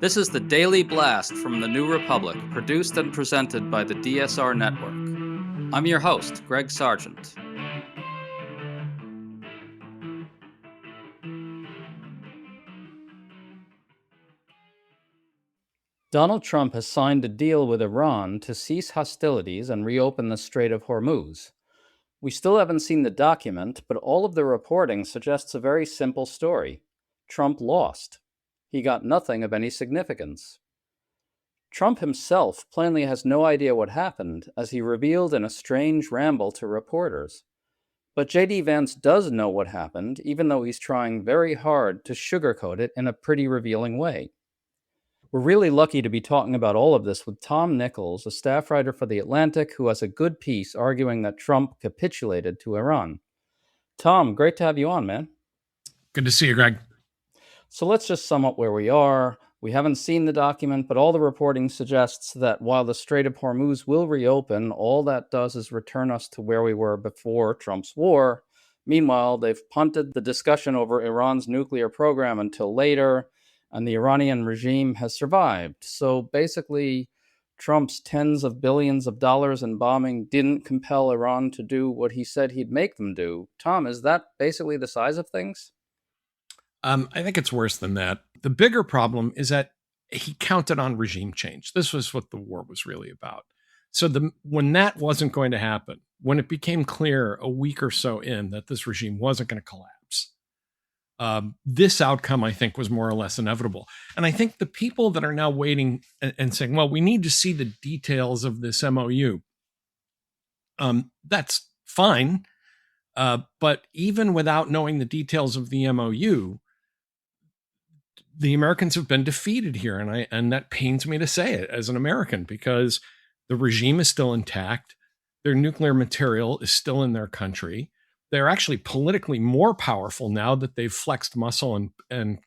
This is the Daily Blast from the New Republic, produced and presented by the DSR Network. I'm your host, Greg Sargent. Donald Trump has signed a deal with Iran to cease hostilities and reopen the Strait of Hormuz. We still haven't seen the document, but all of the reporting suggests a very simple story. Trump lost. He got nothing of any significance. Trump himself plainly has no idea what happened, as he revealed in a strange ramble to reporters. But J.D. Vance does know what happened, even though he's trying very hard to sugarcoat it in a pretty revealing way. We're really lucky to be talking about all of this with Tom Nichols, a staff writer for The Atlantic, who has a good piece arguing that Trump capitulated to Iran. Tom, great to have you on, man. Good to see you, Greg. So let's just sum up where we are. We haven't seen the document, but all the reporting suggests that while the Strait of Hormuz will reopen, all that does is return us to where we were before Trump's war. Meanwhile, they've punted the discussion over Iran's nuclear program until later, and the Iranian regime has survived. So basically, Trump's tens of billions of dollars in bombing didn't compel Iran to do what he said he'd make them do. Tom, is that basically the size of things? I think it's worse than that. The bigger problem is that he counted on regime change. This was what the war was really about. So when that wasn't going to happen, when it became clear a week or so in that this regime wasn't going to collapse, this outcome, I think, was more or less inevitable. And I think the people that are now waiting and saying, well, we need to see the details of this MOU, that's fine. But even without knowing the details of the MOU, the Americans have been defeated here. And that pains me to say it as an American, because the regime is still intact. Their nuclear material is still in their country. They're actually politically more powerful now that they've flexed muscle and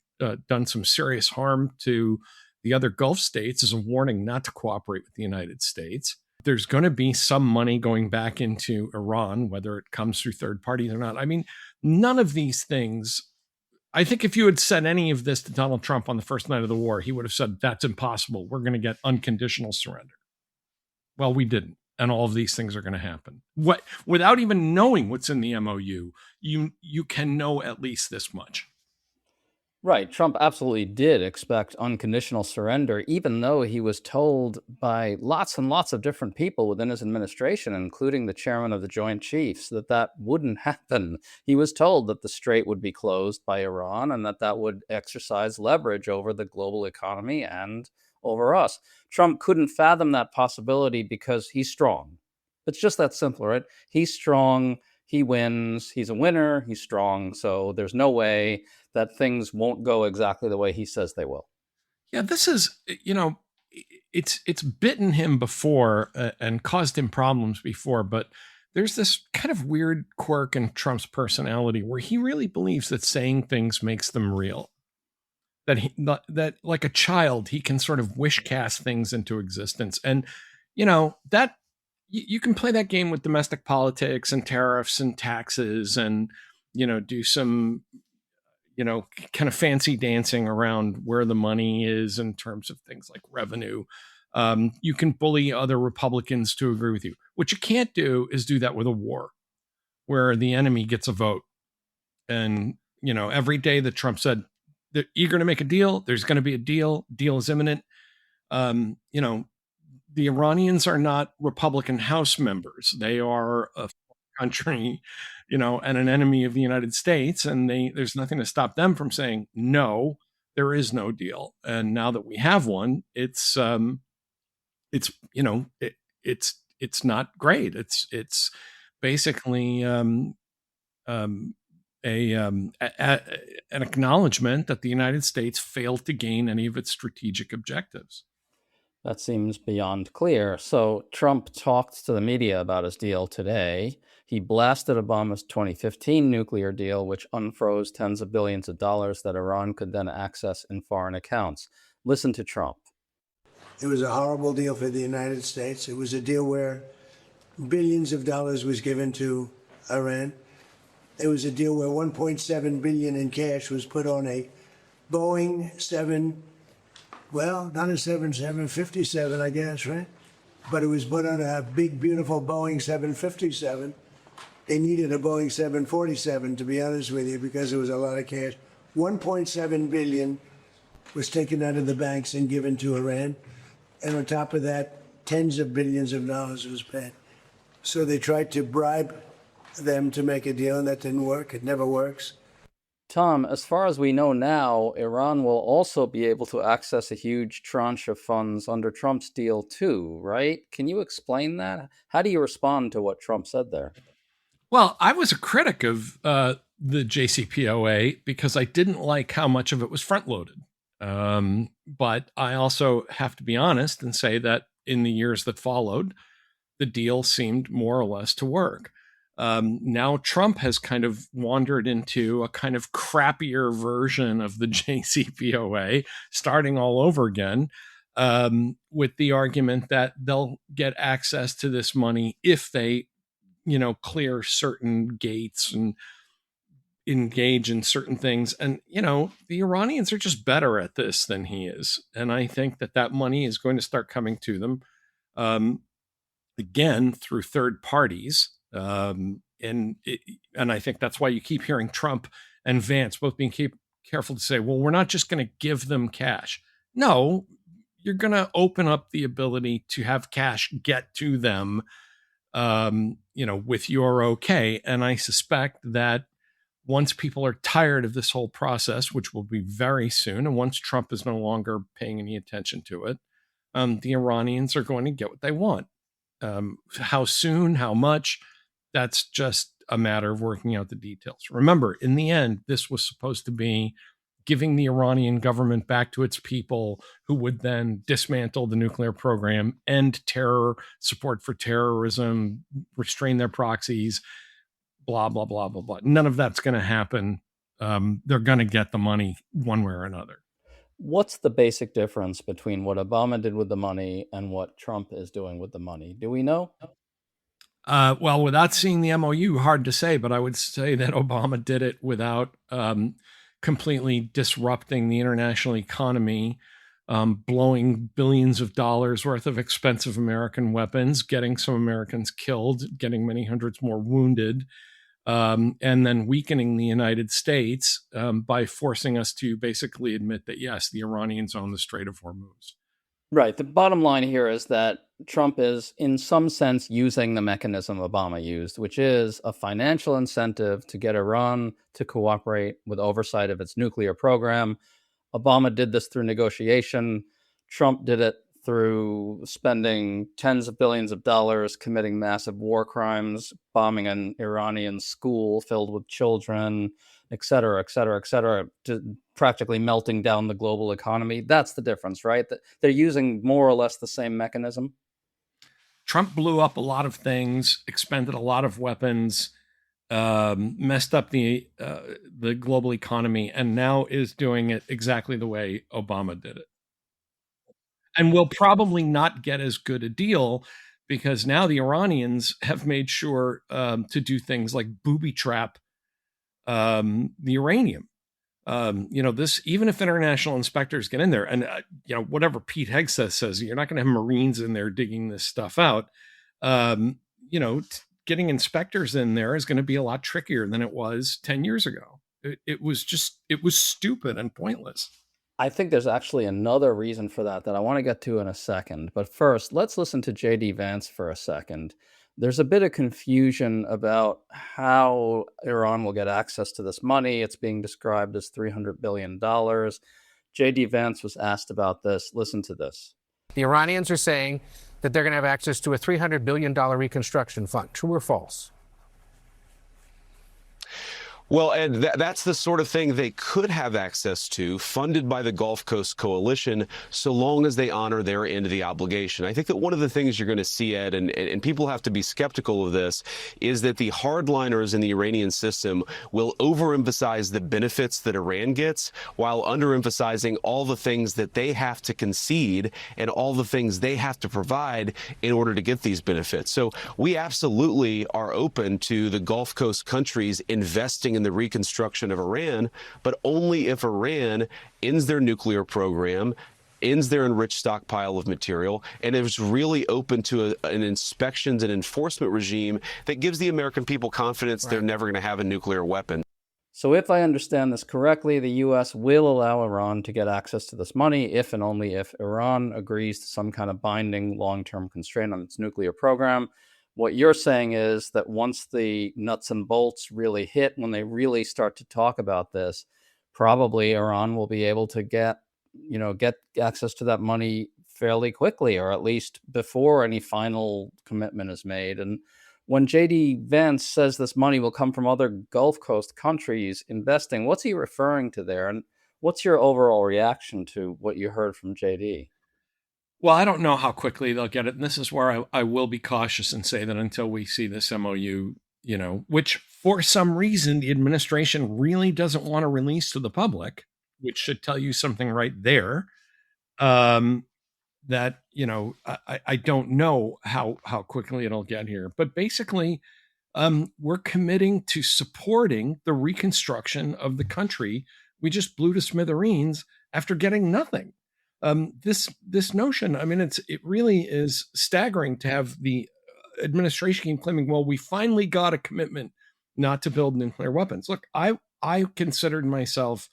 done some serious harm to the other Gulf states as a warning not to cooperate with the United States. There's going to be some money going back into Iran, whether it comes through third parties or not. I mean, none of these things. I think if you had said any of this to Donald Trump on the first night of the war, he would have said, that's impossible. We're going to get unconditional surrender. Well, we didn't. And all of these things are going to happen. Without even knowing what's in the MOU, you can know at least this much. Right. Trump absolutely did expect unconditional surrender, even though he was told by lots and lots of different people within his administration, including the chairman of the Joint Chiefs, that that wouldn't happen. He was told that the strait would be closed by Iran and that would exercise leverage over the global economy and over us. Trump couldn't fathom that possibility because he's strong. It's just that simple, right? He's strong. He wins. He's a winner. He's strong. So there's no way that things won't go exactly the way he says they will. Yeah, this is, it's bitten him before and caused him problems before, but there's this kind of weird quirk in Trump's personality where he really believes that saying things makes them real. That like a child, he can sort of wish cast things into existence. And, that you can play that game with domestic politics and tariffs and taxes and, do some, kind of fancy dancing around where the money is in terms of things like revenue. You can bully other Republicans to agree with you. What you can't do is do that with a war where the enemy gets a vote. And, every day that Trump said they're eager to make a deal, there's going to be a deal is imminent. The Iranians are not Republican House members. They are a country, and an enemy of the United States. And there's nothing to stop them from saying, no, there is no deal. And now that we have one, it's not great. It's basically an acknowledgement that the United States failed to gain any of its strategic objectives. That seems beyond clear. So Trump talked to the media about his deal today. He blasted Obama's 2015 nuclear deal, which unfroze tens of billions of dollars that Iran could then access in foreign accounts. Listen to Trump. It was a horrible deal for the United States. It was a deal where billions of dollars was given to Iran. It was a deal where $1.7 billion in cash was put on a Boeing Well, not a 757, I guess, right? But it was put on a big, beautiful Boeing 757. They needed a Boeing 747, to be honest with you, because there was a lot of cash. 1.7 billion was taken out of the banks and given to Iran. And on top of that, tens of billions of dollars was paid. So they tried to bribe them to make a deal, and that didn't work. It never works. Tom, as far as we know now, Iran will also be able to access a huge tranche of funds under Trump's deal too, right? Can you explain that? How do you respond to what Trump said there? Well, I was a critic of the JCPOA because I didn't like how much of it was front loaded. But I also have to be honest and say that in the years that followed, the deal seemed more or less to work. Now Trump has kind of wandered into a kind of crappier version of the JCPOA, starting all over again, with the argument that they'll get access to this money if they, clear certain gates and engage in certain things. And, the Iranians are just better at this than he is. And I think that money is going to start coming to them. Again, through third parties. And I think that's why you keep hearing Trump and Vance both being careful to say, well, we're not just going to give them cash. No, you're going to open up the ability to have cash get to them, with your okay. And I suspect that once people are tired of this whole process, which will be very soon, and once Trump is no longer paying any attention to it, the Iranians are going to get what they want. How soon, how much, that's just a matter of working out the details. Remember, in the end, this was supposed to be giving the Iranian government back to its people, who would then dismantle the nuclear program, end terror, support for terrorism, restrain their proxies, blah, blah, blah, blah, blah. None of that's going to happen. They're going to get the money one way or another. What's the basic difference between what Obama did with the money and what Trump is doing with the money? Do we know? Well, without seeing the MOU, hard to say, but I would say that Obama did it without completely disrupting the international economy, blowing billions of dollars worth of expensive American weapons, getting some Americans killed, getting many hundreds more wounded, and then weakening the United States by forcing us to basically admit that, yes, the Iranians own the Strait of Hormuz. Right. The bottom line here is that Trump is, in some sense, using the mechanism Obama used, which is a financial incentive to get Iran to cooperate with oversight of its nuclear program. Obama did this through negotiation. Trump did it through spending tens of billions of dollars, committing massive war crimes, bombing an Iranian school filled with children, et cetera, et cetera, et cetera, to practically melting down the global economy. That's the difference, right? They're using more or less the same mechanism. Trump blew up a lot of things, expended a lot of weapons, messed up the global economy, and now is doing it exactly the way Obama did it. And will probably not get as good a deal because now the Iranians have made sure to do things like booby trap the uranium. This, even if international inspectors get in there, and whatever Pete Hegseth says, you're not going to have Marines in there digging this stuff out. Getting inspectors in there is going to be a lot trickier than it was 10 years ago. It was stupid and pointless. I think there's actually another reason for that I want to get to in a second. But first, let's listen to J.D. Vance for a second. There's a bit of confusion about how Iran will get access to this money. It's being described as $300 billion. J.D. Vance was asked about this. Listen to this. The Iranians are saying that they're going to have access to a $300 billion reconstruction fund. True or false? Well, and that's the sort of thing they could have access to, funded by the Gulf Coast Coalition, so long as they honor their end of the obligation. I think that one of the things you're going to see, Ed, and people have to be skeptical of this, is that the hardliners in the Iranian system will overemphasize the benefits that Iran gets while underemphasizing all the things that they have to concede and all the things they have to provide in order to get these benefits. So we absolutely are open to the Gulf Coast countries investing in the reconstruction of Iran, but only if Iran ends their nuclear program, ends their enriched stockpile of material, and is really open to an inspections and enforcement regime that gives the American people confidence they're never going to have a nuclear weapon. So if I understand this correctly, the U.S. will allow Iran to get access to this money if and only if Iran agrees to some kind of binding long-term constraint on its nuclear program. What you're saying is that once the nuts and bolts really hit, when they really start to talk about this, probably Iran will be able to get access to that money fairly quickly, or at least before any final commitment is made. And when JD Vance says this money will come from other Gulf Coast countries investing, what's he referring to there? And what's your overall reaction to what you heard from JD? Well, I don't know how quickly they'll get it. And this is where I will be cautious and say that until we see this MOU, which for some reason the administration really doesn't want to release to the public, which should tell you something right there. That, I don't know how quickly it'll get here. But basically, we're committing to supporting the reconstruction of the country we just blew to smithereens after getting nothing. This notion, I mean, it really is staggering to have the administration claiming, well, we finally got a commitment not to build nuclear weapons. Look, I considered myself,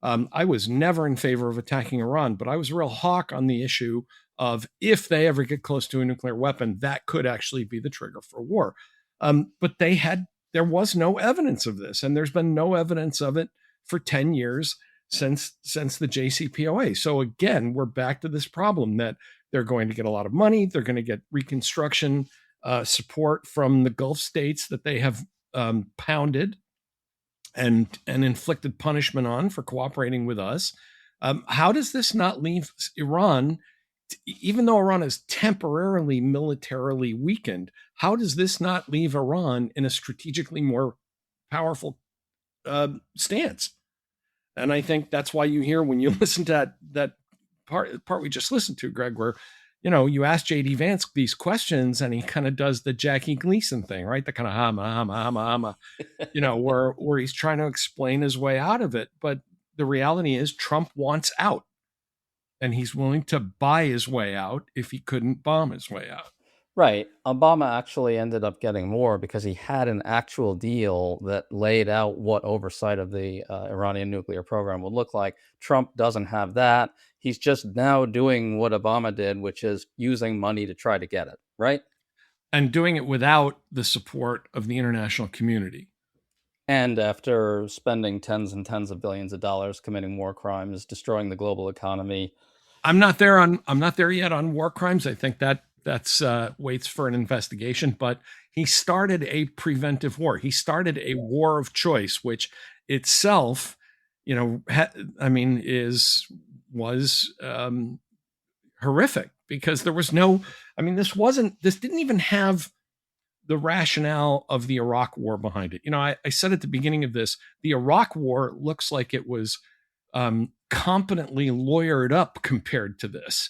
I was never in favor of attacking Iran, but I was a real hawk on the issue of if they ever get close to a nuclear weapon, that could actually be the trigger for war. But there was no evidence of this, and there's been no evidence of it for 10 years since the JCPOA. So again, we're back to this problem that they're going to get a lot of money. They're going to get reconstruction support from the Gulf states that they have pounded and inflicted punishment on for cooperating with us. How does this not leave Iran, even though Iran is temporarily militarily weakened, how does this not leave Iran in a strategically more powerful stance? And I think that's why you hear, when you listen to that part we just listened to, Greg, where, you ask JD Vance these questions and he kind of does the Jackie Gleason thing, right? The kind of hama, where he's trying to explain his way out of it. But the reality is Trump wants out, and he's willing to buy his way out if he couldn't bomb his way out. Right. Obama actually ended up getting more because he had an actual deal that laid out what oversight of the Iranian nuclear program would look like. Trump doesn't have that. He's just now doing what Obama did, which is using money to try to get it, right? And doing it without the support of the international community. And after spending tens and tens of billions of dollars committing war crimes, destroying the global economy. I'm not there yet on war crimes. I think that's waits for an investigation, but he started a preventive war. He started a war of choice, which itself, was horrific, because there was this didn't even have the rationale of the Iraq war behind it. I said at the beginning of this, the Iraq war looks like it was competently lawyered up compared to this.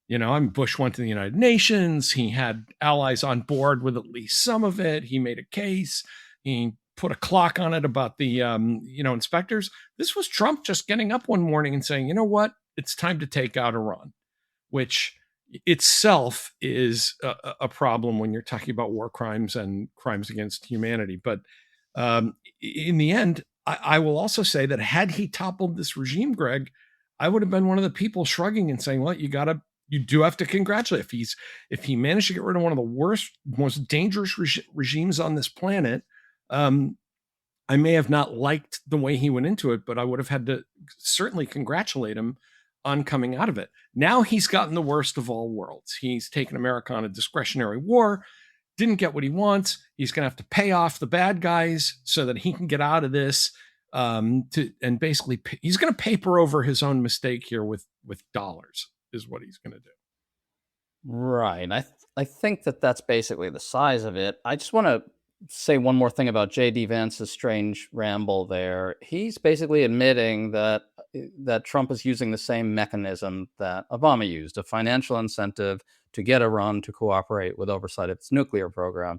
Bush went to the United Nations. He had allies on board with at least some of it. He made a case. He put a clock on it about the, inspectors. This was Trump just getting up one morning and saying, you know what? It's time to take out Iran, which itself is a problem when you're talking about war crimes and crimes against humanity. But in the end, I will also say that had he toppled this regime, Greg, I would have been one of the people shrugging and saying, well, you do have to congratulate. If he managed to get rid of one of the worst, most dangerous regimes on this planet, I may have not liked the way he went into it, but I would have had to certainly congratulate him on coming out of it. Now he's gotten the worst of all worlds. He's taken America on a discretionary war, didn't get what he wants. He's going to have to pay off the bad guys so that he can get out of this. And basically, he's going to paper over his own mistake here with dollars, is what he's going to do. Right. I think that's basically the size of it. I just want to say one more thing about J.D. Vance's strange ramble there. He's basically admitting that Trump is using the same mechanism that Obama used, a financial incentive to get Iran to cooperate with oversight of its nuclear program.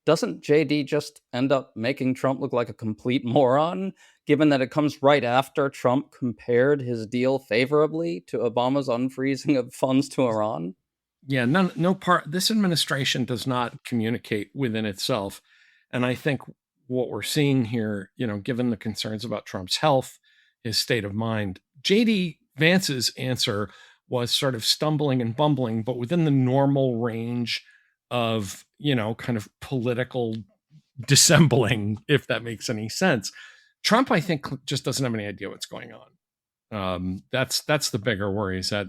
Doesn't JD just end up making Trump look like a complete moron, given that it comes right after Trump compared his deal favorably to Obama's unfreezing of funds to Iran? Yeah, this administration does not communicate within itself. And I think what we're seeing here, given the concerns about Trump's health, his state of mind, JD Vance's answer was sort of stumbling and bumbling, but within the normal range of, kind of political dissembling, if that makes any sense. Trump, I think, just doesn't have any idea what's going on. That's the bigger worry, is that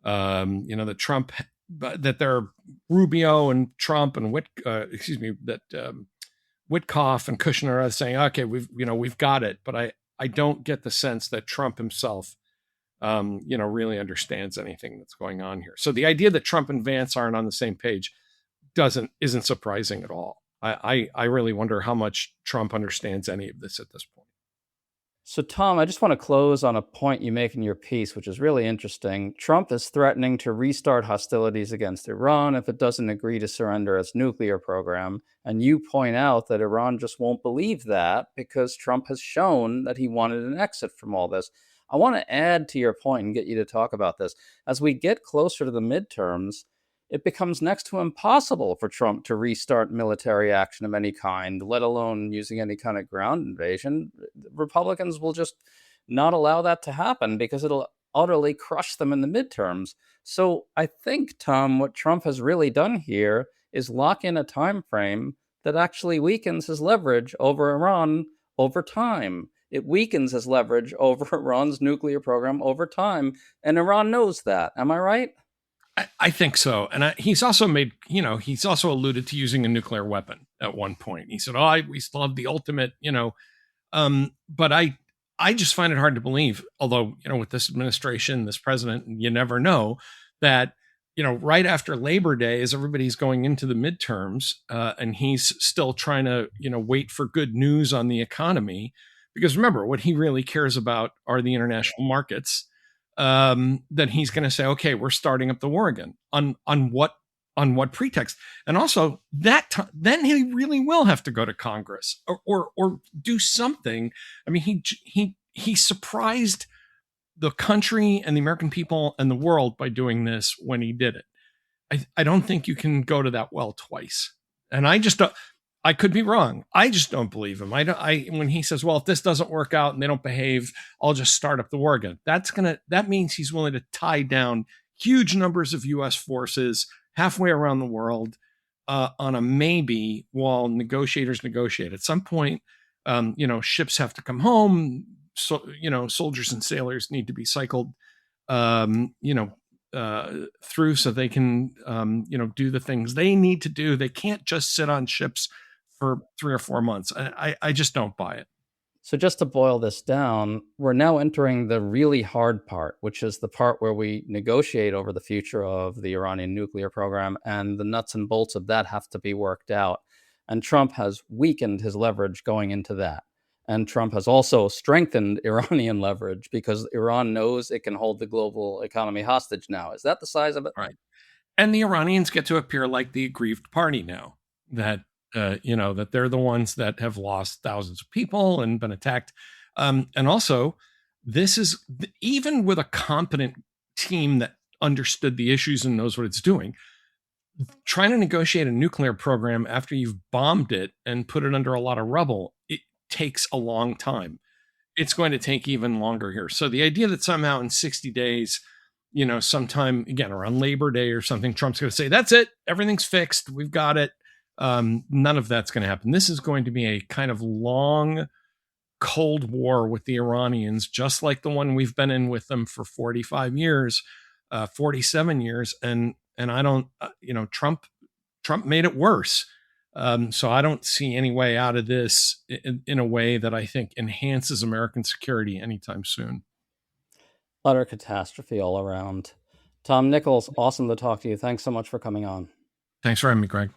that Trump, that they're Rubio and Trump and Witkoff and Kushner are saying, okay, we've got it, but I don't get the sense that Trump himself really understands anything that's going on here. So the idea that Trump and Vance aren't on the same page isn't surprising at all. I really wonder how much Trump understands any of this at this point. So, Tom, I just want to close on a point you make in your piece, which is really interesting. Trump is threatening to restart hostilities against Iran if it doesn't agree to surrender its nuclear program. And you point out that Iran just won't believe that because Trump has shown that he wanted an exit from all this. I want to add to your point and get you to talk about this. As we get closer to the midterms, it becomes next to impossible for Trump to restart military action of any kind, let alone using any kind of ground invasion. Republicans will just not allow that to happen because it'll utterly crush them in the midterms. So I think, Tom, what Trump has really done here is lock in a time frame that actually weakens his leverage over Iran over time. It weakens his leverage over Iran's nuclear program over time, and Iran knows that. Am I right? I think so. And he's also he's also alluded to using a nuclear weapon at one point. He said, we still have the ultimate, but I just find it hard to believe, although, with this administration, this president, you never know that, right after Labor Day, as everybody's going into the midterms, and he's still trying to, wait for good news on the economy, because remember, what he really cares about are the international markets. Then he's going to say, okay, we're starting up the war again. On what pretext? And also then he really will have to go to Congress or do something. I mean, he surprised the country and the American people and the world by doing this when he did it. I don't think you can go to that well twice. And I could be wrong. I just don't believe him. When he says, well, if this doesn't work out and they don't behave, I'll just start up the war again. That means he's willing to tie down huge numbers of U.S. forces halfway around the world on a maybe while negotiators negotiate. At some point, ships have to come home. So, soldiers and sailors need to be cycled, through so they can, do the things they need to do. They can't just sit on ships for 3 or 4 months. I just don't buy it. So just to boil this down, we're now entering the really hard part, which is the part where we negotiate over the future of the Iranian nuclear program, and the nuts and bolts of that have to be worked out. And Trump has weakened his leverage going into that. And Trump has also strengthened Iranian leverage because Iran knows it can hold the global economy hostage now. Is that the size of it? Right. And the Iranians get to appear like the aggrieved party now, that that they're the ones that have lost thousands of people and been attacked. And also, this is even with a competent team that understood the issues and knows what it's doing, trying to negotiate a nuclear program after you've bombed it and put it under a lot of rubble, it takes a long time. It's going to take even longer here. So the idea that somehow in 60 days, sometime again around Labor Day or something, Trump's going to say, that's it, everything's fixed, we've got it. None of that's going to happen. This is going to be a kind of long Cold War with the Iranians, just like the one we've been in with them for 45 years, 47 years. And I don't, Trump made it worse. So I don't see any way out of this in a way that I think enhances American security anytime soon. Utter catastrophe all around. Tom Nichols, awesome to talk to you. Thanks so much for coming on. Thanks for having me, Greg.